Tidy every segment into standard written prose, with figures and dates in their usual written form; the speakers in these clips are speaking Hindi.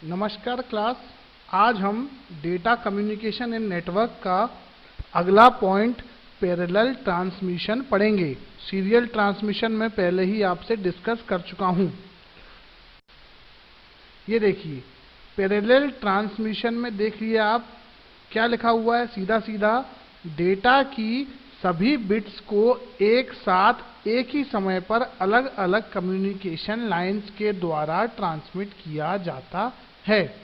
नमस्कार क्लास। आज हम डेटा कम्युनिकेशन इन नेटवर्क का अगला पॉइंट पैरेलल ट्रांसमिशन पढ़ेंगे। सीरियल ट्रांसमिशन में पहले ही आपसे डिस्कस कर चुका हूं। ये देखिए पैरेलल ट्रांसमिशन में देखिए आप क्या लिखा हुआ है। सीधा सीधा डेटा की सभी बिट्स को एक साथ एक ही समय पर अलग अलग कम्युनिकेशन लाइंस के द्वारा ट्रांसमिट किया जाता है।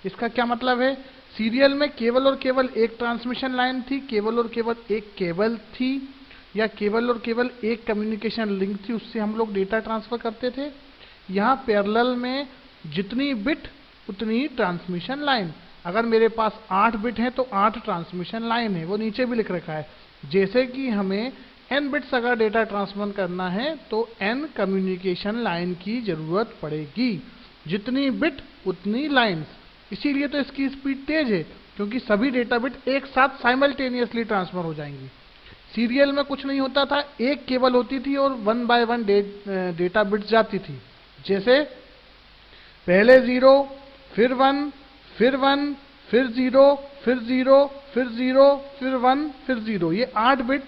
इसका क्या मतलब है? सीरियल में केवल और केवल एक ट्रांसमिशन लाइन थी, केवल और केवल एक केबल थी, या केवल और केवल एक कम्युनिकेशन लिंक थी, उससे हम लोग डेटा ट्रांसफर करते थे। यहाँ पैरेलल में जितनी बिट उतनी ट्रांसमिशन लाइन। अगर मेरे पास 8 बिट हैं तो 8 ट्रांसमिशन लाइन है, वो नीचे भी लिख रखा है। जैसे कि हमें n बिट्स अगर डेटा ट्रांसफर करना है तो n कम्युनिकेशन लाइन की जरूरत पड़ेगी। जितनी बिट उतनी लाइंस। इसीलिए तो इसकी स्पीड तेज है, क्योंकि सभी डेटा बिट एक साथ साइमल्टेनियसली ट्रांसफर हो जाएंगी। सीरियल में कुछ नहीं होता था, एक केबल होती थी और 1 बाय 1 डेटा बिट्स जाती थी। जैसे पहले 0, फिर 1, फिर 1, फिर 0, फिर 0, फिर 0, फिर 1, फिर 0। ये 8 बिट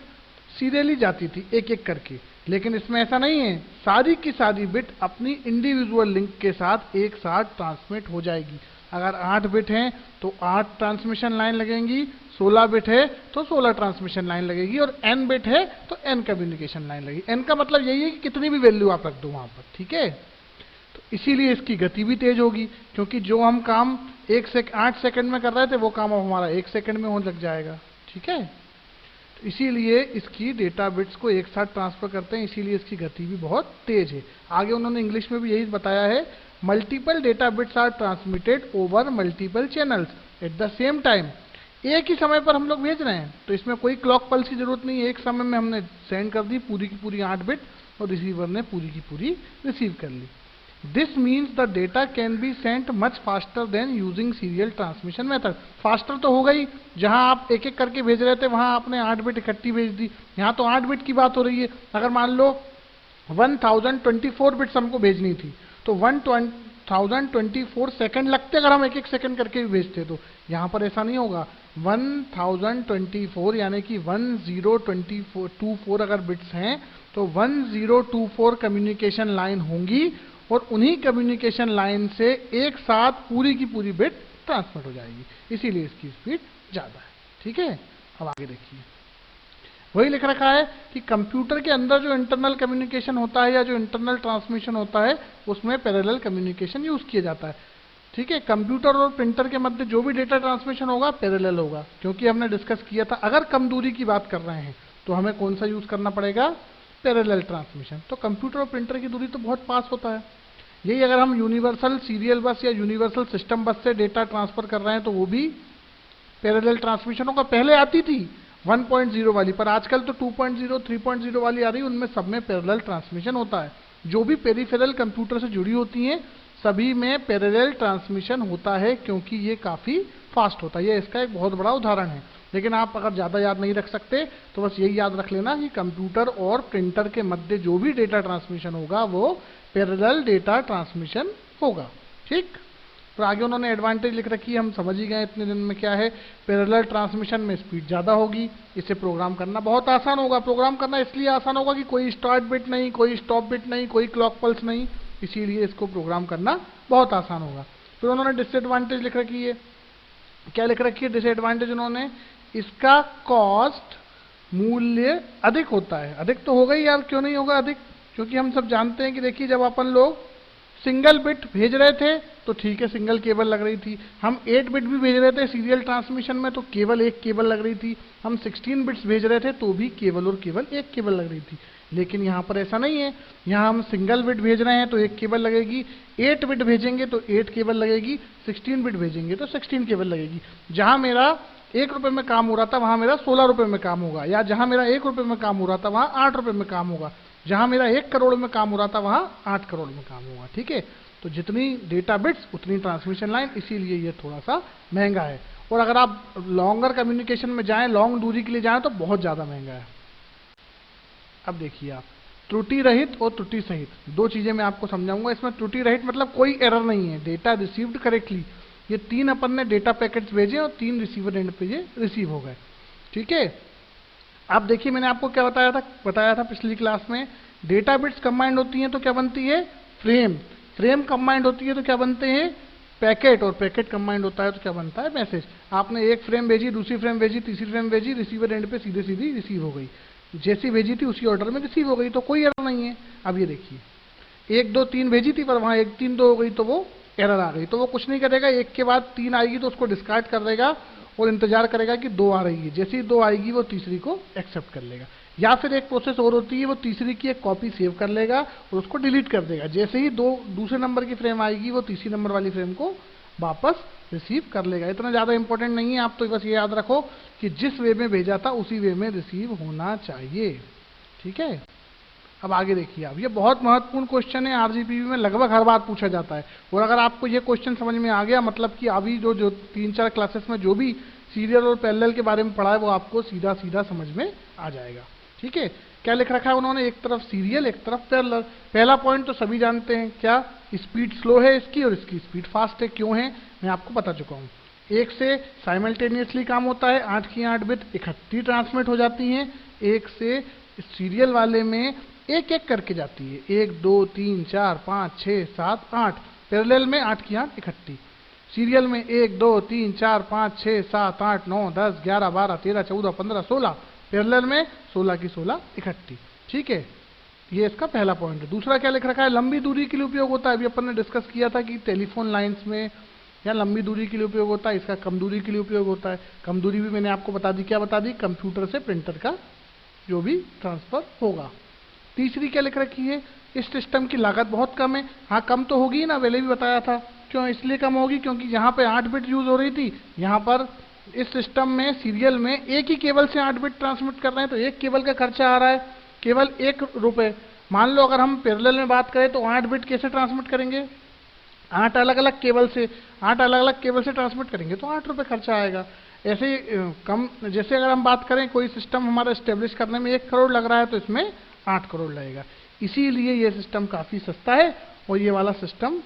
सीरियली जाती थी एक एक करके। लेकिन इसमें ऐसा नहीं है, सारी की सारी बिट अपनी इंडिविजुअल लिंक के साथ एक साथ ट्रांसमिट हो जाएगी। अगर 8 बिट हैं तो 8 ट्रांसमिशन लाइन लगेंगी, 16 बिट है तो 16 ट्रांसमिशन लाइन लगेगी, और n बिट है तो n कम्युनिकेशन लाइन लगेगी। n का मतलब यही है कि कितनी भी वैल्यू आप रख दो वहां पर, ठीक है। तो इसीलिए इसकी गति भी तेज होगी, क्योंकि जो हम काम 8 सेकंड में कर रहे थे वो काम अब हमारा 1 सेकंड में होने लग जाएगा, ठीक है। तो इसीलिए इसकी डेटा बिट्स को एक साथ ट्रांसफर करते हैं, इसीलिए इसकी गति भी बहुत तेज है। आगे उन्होंने इंग्लिश में भी यही बताया है, multiple data bits are transmitted over multiple channels at the same time. एक ही समय पर हम लोग भेज रहे हैं, तो इसमें कोई क्लॉक पल्स की जरूरत नहीं है। एक समय में हमने सेंड कर दी पूरी की पूरी 8 बिट, और रिसीवर ने पूरी की पूरी रिसीव कर ली। This means the data can be sent much faster than using serial transmission method. Faster तो हो गई, जहां आप एक एक करके भेज रहे थे वहां आपने 8 बिट इकट्ठी भेज दी। यहाँ तो 8 बिट की बात हो रही है। अगर मान लो 1024 बिट्स हमको भेजनी थी, तो 1024 सेकंड लगते अगर हम एक एक सेकंड करके भी भेजते। तो यहाँ पर ऐसा नहीं होगा। 1024 यानी कि 1024 अगर बिट्स हैं तो 1024 कम्युनिकेशन लाइन होंगी, और उन्हीं कम्युनिकेशन लाइन से एक साथ पूरी की पूरी बिट ट्रांसमिट हो जाएगी। इसीलिए इसकी स्पीड ज़्यादा है, ठीक है। अब आगे देखिए, वही लिख रखा है कि कंप्यूटर के अंदर जो इंटरनल कम्युनिकेशन होता है या जो इंटरनल ट्रांसमिशन होता है उसमें पैरेलल कम्युनिकेशन यूज किया जाता है, ठीक है। कंप्यूटर और प्रिंटर के मध्य जो भी डेटा ट्रांसमिशन होगा पैरेलल होगा, क्योंकि हमने डिस्कस किया था अगर कम दूरी की बात कर रहे हैं तो हमें कौन सा यूज करना पड़ेगा? Parallel transmission. तो कंप्यूटर और प्रिंटर की दूरी तो बहुत पास होता है। यही अगर हम यूनिवर्सल सीरियल बस या यूनिवर्सल सिस्टम बस से डेटा ट्रांसफर कर रहे हैं तो वो भी पैरेलल ट्रांसमिशन होगा। पहले आती थी 1.0 वाली, पर आजकल तो 2.0, 3.0 वाली आ रही है, उनमें सब में पैरेलल ट्रांसमिशन होता है। जो भी पेरिफेरल कंप्यूटर से जुड़ी होती हैं सभी में पैरेलल ट्रांसमिशन होता है, क्योंकि ये काफ़ी फास्ट होता है। ये इसका एक बहुत बड़ा उदाहरण है। लेकिन आप अगर ज़्यादा याद नहीं रख सकते तो बस यही याद रख लेना कि कंप्यूटर और प्रिंटर के मध्य जो भी डेटा ट्रांसमिशन होगा वो पैरेलल डेटा ट्रांसमिशन होगा, ठीक। तो आगे उन्होंने एडवांटेज लिख रखी है, हम समझ ही गए इतने दिन में क्या है। पैरेलल ट्रांसमिशन में स्पीड ज़्यादा होगी, इसे प्रोग्राम करना बहुत आसान होगा। प्रोग्राम करना इसलिए आसान होगा कि कोई स्टार्ट बिट नहीं, कोई स्टॉप बिट नहीं, कोई क्लॉक पल्स नहीं, इसीलिए इसको प्रोग्राम करना बहुत आसान होगा। फिर उन्होंने डिसएडवांटेज लिख रखी है। क्या लिख रखी है डिसएडवांटेज उन्होंने? इसका कॉस्ट मूल्य अधिक होता है। अधिक तो होगा ही यार, क्यों नहीं होगा अधिक? क्योंकि हम सब जानते हैं कि देखिए जब अपन लोग सिंगल बिट भेज रहे थे तो ठीक है, सिंगल केबल लग रही थी। हम 8 बिट भी भेज रहे थे सीरियल ट्रांसमिशन में तो केवल एक केबल लग रही थी। हम 16 बिट्स भेज रहे थे तो भी केवल और केवल एक केबल लग रही थी। लेकिन यहाँ पर ऐसा नहीं है। यहाँ हम सिंगल बिट भेज रहे हैं तो एक केबल लगेगी, 8 बिट भेजेंगे तो 8 केबल लगेगी, 16 बिट भेजेंगे तो 16 केबल लगेगी। जहाँ मेरा 1 रुपये में काम हो रहा था वहाँ मेरा 16 रुपये में काम होगा, या जहाँ मेरा 1 रुपये में काम हो रहा था वहाँ 8 रुपये में काम होगा, जहाँ मेरा 1 करोड़ में काम हो रहा था वहाँ 8 करोड़ में काम होगा, ठीक है। तो जितनी डेटा बिट्स उतनी ट्रांसमिशन लाइन, इसीलिए ये थोड़ा सा महंगा है। और अगर आप लॉन्गर कम्युनिकेशन में जाएं, लॉन्ग दूरी के लिए जाएं तो बहुत ज़्यादा महंगा है। अब देखिए आप, त्रुटि रहित और त्रुटि सहित, दो चीजें मैं आपको समझाऊंगा। इसमें त्रुटि रहित मतलब कोई एरर नहीं है, डेटा रिसीव्ड करेक्टली। ये 3 अपन ने डेटा पैकेट्स भेजे और 3 रिसीवर एंड पे ये रिसीव हो गए। ठीक है, अब देखिए मैंने आपको क्या बताया था पिछली क्लास में, डेटा बिट्स कंबाइंड होती हैं तो क्या बनती है, फ्रेम। फ्रेम कंबाइंड होती है तो क्या बनते हैं, पैकेट। और पैकेट कंबाइंड होता है तो क्या बनता है, मैसेज। आपने एक फ्रेम भेजी, दूसरी फ्रेम भेजी, तीसरी फ्रेम भेजी, रिसीवर एंड पे सीधे सीधी रिसीव हो गई, जैसी भेजी थी उसी ऑर्डर में रिसीव हो गई, तो कोई एरर नहीं है। अब ये देखिए 1 2 3 भेजी थी पर वहां 1 3 2 हो गई तो वो एरर आ गई, तो वो कुछ नहीं करेगा, एक के बाद 3 आएगी तो उसको डिस्कार्ड कर देगा और इंतजार करेगा कि 2 आ रही है, जैसे ही 2 आएगी वो तीसरी को एक्सेप्ट कर लेगा। या फिर एक प्रोसेस और होती है, वो तीसरी की एक कॉपी सेव कर लेगा और उसको डिलीट कर देगा, जैसे ही दूसरे नंबर की फ्रेम आएगी वो तीसरी नंबर वाली फ्रेम को वापस रिसीव कर लेगा। इतना ज़्यादा इंपॉर्टेंट नहीं है, आप तो बस ये याद रखो कि जिस वे में भेजा था उसी वे में रिसीव होना चाहिए। ठीक है, अब आगे देखिए, अब ये बहुत महत्वपूर्ण क्वेश्चन है, आरजीपीवी में लगभग हर बार पूछा जाता है। और अगर आपको ये क्वेश्चन समझ में आ गया, मतलब कि अभी जो 3-4 क्लासेस में जो भी सीरियल और पैरेलल के बारे में पढ़ा है वो आपको सीधा सीधा समझ में आ जाएगा। ठीक है, क्या लिख रखा है उन्होंने, एक तरफ सीरियल एक तरफ पैरेलल। पहला पॉइंट तो सभी जानते हैं, क्या, स्पीड स्लो है इसकी और इसकी स्पीड फास्ट है। क्यों है मैं आपको बता चुका हूँ। एक से साइमल्टेनियसली काम होता है, 8 की 8 बिट इकट्ठी ट्रांसमिट हो जाती हैं। एक से सीरियल वाले में एक एक करके जाती है, 1 2 3 4 5 6 7 8, पैरेलल में 8 की 8 इकट्ठी। सीरियल में 1 2 3 4 5 6 7 8 9 10 11 12 13 14 15 16, पैरेलल में 16 की 16 इकट्ठी। ठीक है, ये इसका पहला पॉइंट है। दूसरा क्या लिख रखा है, लंबी दूरी के लिए उपयोग होता है। अभी अपन ने डिस्कस किया था कि टेलीफोन लाइंस में या लंबी दूरी के लिए उपयोग होता है, इसका कम दूरी के लिए उपयोग होता है। कम दूरी भी मैंने आपको बता दी, क्या बता दी, कंप्यूटर से प्रिंटर का जो भी ट्रांसफर होगा। तीसरी क्या लिख रखी है, इस सिस्टम की लागत बहुत कम है। हाँ, कम तो होगी ना, पहले भी बताया था। क्यों इसलिए कम होगी, क्योंकि यहाँ पे 8 बिट यूज हो रही थी, यहाँ पर इस सिस्टम में सीरियल में एक ही केबल से 8 बिट ट्रांसमिट कर रहे हैं, तो एक केबल का खर्चा आ रहा है केवल 1 रुपये। मान लो अगर हम पैरेलल में बात करें तो 8 बिट कैसे ट्रांसमिट करेंगे, 8 अलग अलग केबल से, 8 अलग अलग केबल से ट्रांसमिट करेंगे तो 8 रुपये खर्चा आएगा। ऐसे ही कम, जैसे अगर हम बात करें कोई सिस्टम हमारा स्टेब्लिश करने में 1 करोड़ लग रहा है तो इसमें 8 करोड़ लगेगा। इसीलिए ये सिस्टम काफ़ी सस्ता है और ये वाला सिस्टम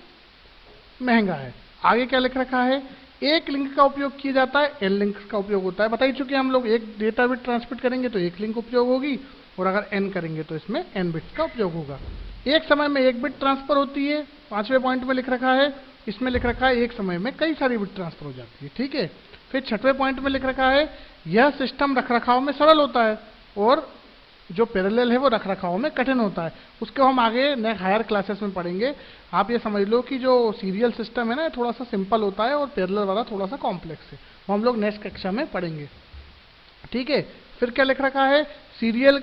महंगा है। आगे क्या लिख रखा है, एक लिंक का उपयोग किया जाता है, एन लिंक का उपयोग होता है। बता ही चुके हम लोग, एक डेटा बिट ट्रांसमिट करेंगे तो एक लिंक उपयोग होगी और अगर एन करेंगे तो इसमें एन बिट्स का उपयोग होगा। एक समय में एक बिट ट्रांसफर होती है, 5वें पॉइंट में लिख रखा है। इसमें लिख रखा है एक समय में कई सारी बिट ट्रांसफर हो जाती है। ठीक है, फिर 6वें पॉइंट में लिख रखा है यह सिस्टम रखरखाव में सरल होता है और जो पैरेलल है वो रखरखाव में कठिन होता है। उसको हम आगे नेक्स्ट हायर क्लासेस में पढ़ेंगे। आप ये समझ लो कि जो सीरियल सिस्टम है ना, थोड़ा सा सिंपल होता है और पैरेलल वाला थोड़ा सा कॉम्प्लेक्स है, वो हम लोग नेक्स्ट कक्षा में पढ़ेंगे। ठीक है, फिर क्या लिख रखा है, सीरियल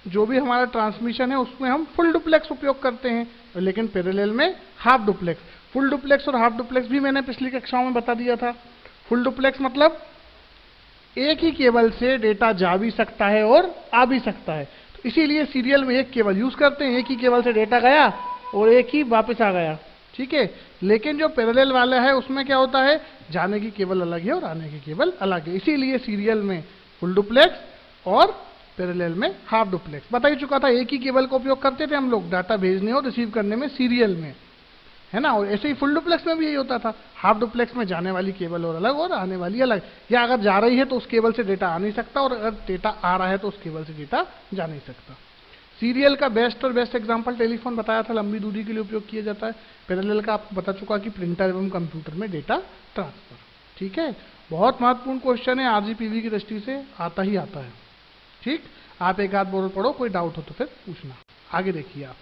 जो भी हमारा ट्रांसमिशन है उसमें हम फुल डुप्लेक्स उपयोग करते हैं, लेकिन पैरेलल में हाफ डुप्लेक्स। फुल डुप्लेक्स और हाफ डुप्लेक्स भी मैंने पिछली कक्षाओं में बता दिया था। फुल डुप्लेक्स मतलब एक ही केबल से डेटा जा भी सकता है और आ भी सकता है, तो इसीलिए सीरियल में एक केबल यूज करते हैं, एक ही केबल से डेटा गया और एक ही वापस आ गया। ठीक है, लेकिन जो पैरेलल वाला है उसमें क्या होता है, जाने की केबल अलग है और आने की केबल अलग है। इसीलिए सीरियल में फुल डुप्लेक्स और पैरेलल में हाफ डुप्लेक्स। बता ही चुका था, एक ही केबल का उपयोग करते थे हम लोग डाटा भेजने और रिसीव करने में सीरियल में, है ना। और ऐसे ही फुल डुप्लेक्स में भी यही होता था। हाफ डुप्लेक्स में जाने वाली केबल और अलग और आने वाली अलग, या अगर जा रही है तो उस केबल से डेटा आ नहीं सकता और अगर डेटा आ रहा है तो उस केबल से डेटा जा नहीं सकता। सीरियल का बेस्ट और बेस्ट एग्जांपल टेलीफोन बताया था, लंबी दूरी के लिए उपयोग किया जाता है। पैरेलल का आपको बता चुका कि प्रिंटर एवं कंप्यूटर में डेटा ट्रांसफर। ठीक है, बहुत महत्वपूर्ण क्वेश्चन है, आरजीपीवी की दृष्टि से आता ही आता है। ठीक, आप एक आध बोर्ड पढ़ो, कोई डाउट हो तो फिर पूछना। आगे देखिए, आप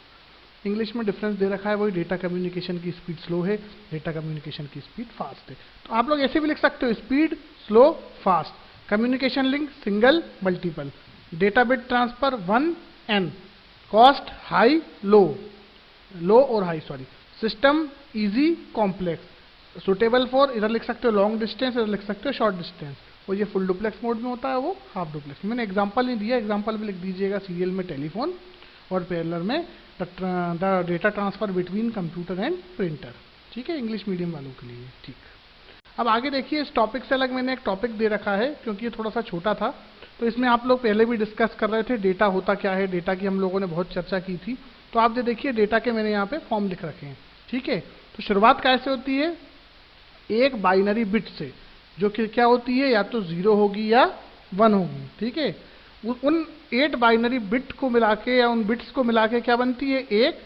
इंग्लिश में डिफरेंस दे रखा है, वही डेटा कम्युनिकेशन की स्पीड स्लो है, डेटा कम्युनिकेशन की स्पीड फास्ट है। तो आप लोग ऐसे भी लिख सकते हो, speed slow fast, communication link single multiple, data bit transfer 1 n, cost high low, low और high sorry, system easy complex, suitable for, इधर लिख सकते हो लॉन्ग डिस्टेंस, इधर लिख सकते हो शॉर्ट डिस्टेंस। और ये फुल डुप्लेक्स मोड में होता है, वो हाफ डुप्लेक्स। मैंने एग्जांपल नहीं दिया, एग्जांपल में लिख दीजिएगा सीरियल में टेलीफोन और पैरेलल में the data transfer between computer and printer. ठीक है, इंग्लिश मीडियम वालों के लिए। ठीक, अब आगे देखिए, इस टॉपिक से अलग मैंने एक टॉपिक दे रखा है क्योंकि ये थोड़ा सा छोटा था, तो इसमें आप लोग पहले भी डिस्कस कर रहे थे डेटा होता क्या है, डेटा की हम लोगों ने बहुत चर्चा की थी। तो आप जो देखिए डेटा के मैंने यहाँ पे फॉर्म लिख रखे हैं, ठीक है। तो शुरुआत कैसे होती है, एक बाइनरी बिट से, जो कि क्या होती है, या तो 0 होगी या 1 होगी, ठीक है। उन 8 बाइनरी बिट को मिला के या उन बिट्स को मिला के क्या बनती है, एक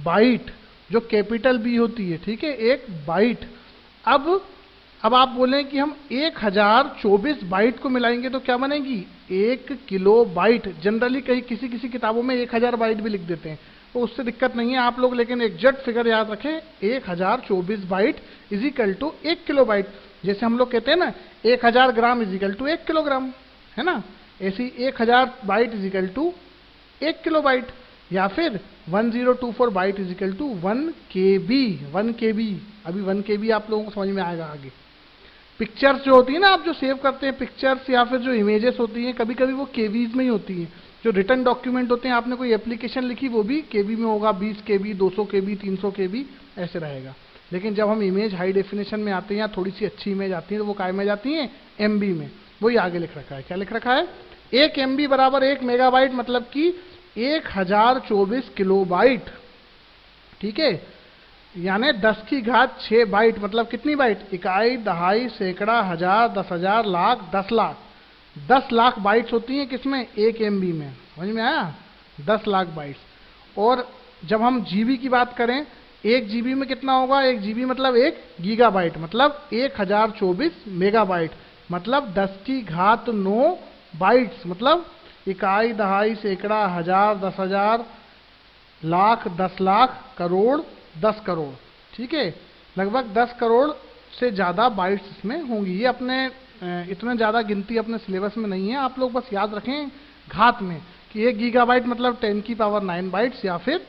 बाइट, जो कैपिटल बी होती है, ठीक है, एक बाइट। अब आप बोलें कि हम 1024 बाइट को मिलाएंगे तो क्या बनेगी, 1 किलो बाइट। जनरली कहीं किसी किसी किताबों में 1000 बाइट भी लिख देते हैं, तो उससे दिक्कत नहीं है आप लोग, लेकिन एग्जैक्ट फिगर याद रखें, 1024 byte is equal to 1 kilobyte. जैसे हम लोग कहते हैं ना 1000 gram is equal to 1 kilogram, है ना, ऐसी 1000 byte is equal to 1 kilobyte. या फिर 1024 byte is equal to 1 KB। 1 KB, अभी 1 KB आप लोगों को समझ में आएगा आगे। पिक्चर्स जो होती है ना, आप जो सेव करते हैं पिक्चर्स या फिर जो इमेजेस होती हैं, कभी कभी वो केवीज में ही होती हैं। जो रिटर्न डॉक्यूमेंट होते हैं, आपने कोई एप्लीकेशन लिखी वो भी केबी में होगा, 20 KB, 200 KB, 300 KB ऐसे रहेगा। लेकिन जब हम इमेज हाई डेफिनेशन में आते हैं या थोड़ी सी अच्छी इमेज आती है तो वो काय में जाती है, MB में। वही आगे लिख रखा है, क्या लिख रखा है, 1 MB बराबर 1 मेगाबाइट, मतलब कि 1024 किलोबाइट, ठीक है। यानी 10 की घात 6 बाइट, मतलब कितनी बाइट, इकाई, दहाई, सैकड़ा, हजार, 10,000, लाख, 10 लाख। 10 लाख बाइट्स होती हैं किसमें, 1 MB में। समझ में आया, 10 लाख बाइट्स। और जब हम जीबी की बात करें, 1 GB में कितना होगा, 1 GB मतलब 1 गीगाबाइट, मतलब 1024 मेगाबाइट, मतलब 10 की घात 9 बाइट्स, मतलब इकाई, दहाई, सैकड़ा, हजार, 10,000, लाख, 10 लाख, करोड़, 10 करोड़, ठीक है। लगभग 10 करोड़ से ज़्यादा बाइट्स इसमें होंगी। ये अपने इतने ज़्यादा गिनती अपने सिलेबस में नहीं है, आप लोग बस याद रखें घात में कि 1 गीगाबाइट मतलब 10 की पावर 9 बाइट्स, या फिर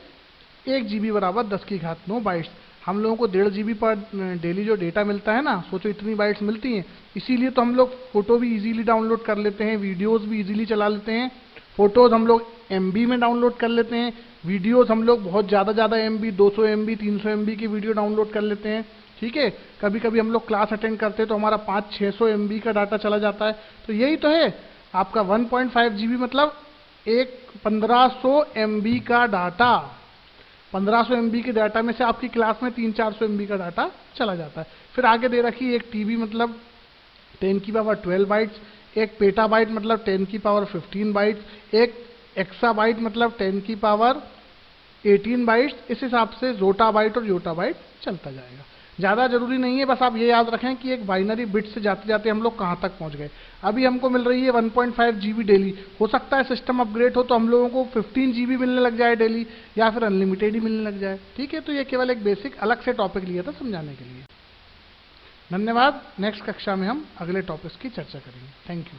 1 GB बराबर 10 की घात 9 बाइट्स। हम लोगों को 1.5 GB पर डेली जो डेटा मिलता है ना, सोचो इतनी बाइट्स मिलती हैं। इसीलिए तो हम लोग फोटो भी इजीली डाउनलोड कर लेते हैं, वीडियोस भी इजीली चला लेते हैं। फोटोज हम लोग MB में डाउनलोड कर लेते हैं, वीडियोस हम लोग बहुत ज़्यादा MB, 200 MB, 300 MB की वीडियो डाउनलोड कर लेते हैं, ठीक है। कभी कभी हम लोग क्लास अटेंड करते हैं तो हमारा 500-600 MB का डाटा चला जाता है। तो यही तो है आपका 1.5 GB, मतलब एक 1500 MB का डाटा। 1500 MB के डाटा में से आपकी क्लास में 300-400 MB का डाटा चला जाता है। फिर आगे दे रखी एक TB मतलब 10 की पावर 12 बाइट्स, एक पेटाबाइट मतलब 10 की पावर 15 बाइट्स, एक एक्साबाइट मतलब 10 की पावर 18 बाइट्स। इस हिसाब से जोटाबाइट और योटाबाइट चलता जाएगा। ज़्यादा जरूरी नहीं है, बस आप ये याद रखें कि एक बाइनरी बिट से जाते जाते हम लोग कहाँ तक पहुँच गए। अभी हमको मिल रही है 1.5 GB डेली, हो सकता है सिस्टम अपग्रेड हो तो हम लोगों को 15 GB मिलने लग जाए डेली, या फिर अनलिमिटेड ही मिलने लग जाए, ठीक है। तो ये केवल एक बेसिक अलग से टॉपिक लिया था समझाने के लिए। धन्यवाद। नेक्स्ट कक्षा में हम अगले टॉपिक्स की चर्चा करेंगे। Thank you.